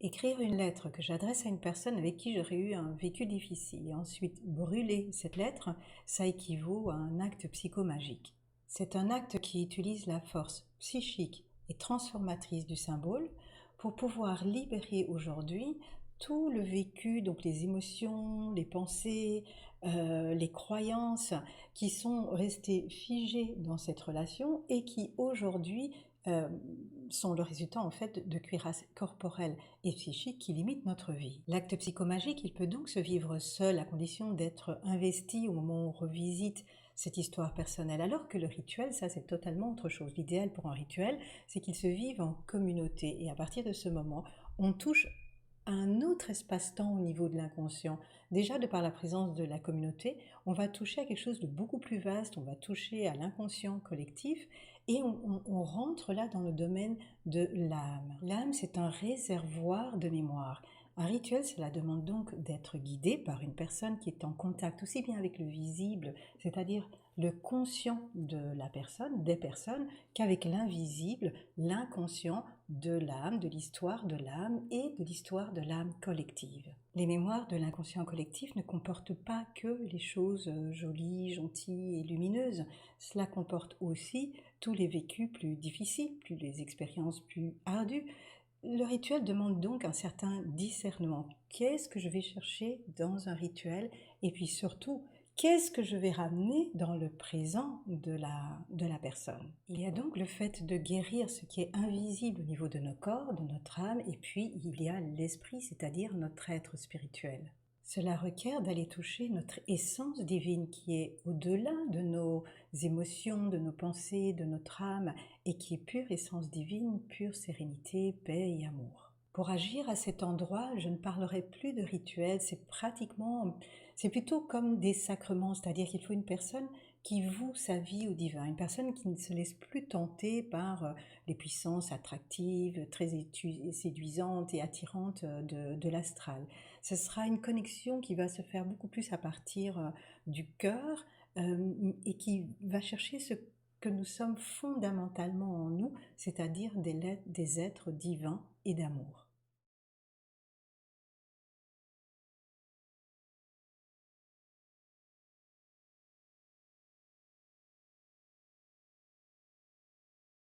Écrire une lettre que j'adresse à une personne avec qui j'aurais eu un vécu difficile et ensuite brûler cette lettre, ça équivaut à un acte psychomagique. C'est un acte qui utilise la force psychique et transformatrice du symbole pour pouvoir libérer aujourd'hui tout le vécu, donc les émotions, les pensées, les croyances qui sont restées figées dans cette relation et qui aujourd'hui euh, sont le résultat en fait de cuirasses corporelles et psychiques qui limitent notre vie. L'acte psychomagique, il peut donc se vivre seul à condition d'être investi au moment où on revisite cette histoire personnelle, alors que le rituel, ça c'est totalement autre chose. L'idéal pour un rituel, c'est qu'il se vive en communauté et à partir de ce moment, on touche à un autre espace-temps au niveau de l'inconscient. Déjà, de par la présence de la communauté, on va toucher à quelque chose de beaucoup plus vaste, on va toucher à l'inconscient collectif et on rentre là dans le domaine de l'âme. L'âme, c'est un réservoir de mémoire. Un rituel, cela demande donc d'être guidé par une personne qui est en contact aussi bien avec le visible, c'est-à-dire le conscient de la personne, des personnes, qu'avec l'invisible, l'inconscient de l'âme, de l'histoire de l'âme et de l'histoire de l'âme collective. Les mémoires de l'inconscient collectif ne comportent pas que les choses jolies, gentilles et lumineuses. Cela comporte aussi tous les vécus plus difficiles, plus les expériences plus ardues. Le rituel demande donc un certain discernement. Qu'est-ce que je vais chercher dans un rituel? Et puis surtout, qu'est-ce que je vais ramener dans le présent de la personne? Il y a donc le fait de guérir ce qui est invisible au niveau de nos corps, de notre âme, et puis il y a l'esprit, c'est-à-dire notre être spirituel. Cela requiert d'aller toucher notre essence divine qui est au-delà de nos émotions, de nos pensées, de notre âme, et qui est pure essence divine, pure sérénité, paix et amour. Pour agir à cet endroit, je ne parlerai plus de rituels, c'est plutôt comme des sacrements, c'est-à-dire qu'il faut une personne qui voue sa vie au divin, une personne qui ne se laisse plus tenter par les puissances attractives, très séduisantes et attirantes de l'astral. Ce sera une connexion qui va se faire beaucoup plus à partir du cœur et qui va chercher ce que nous sommes fondamentalement en nous, c'est-à-dire des êtres divins et d'amour.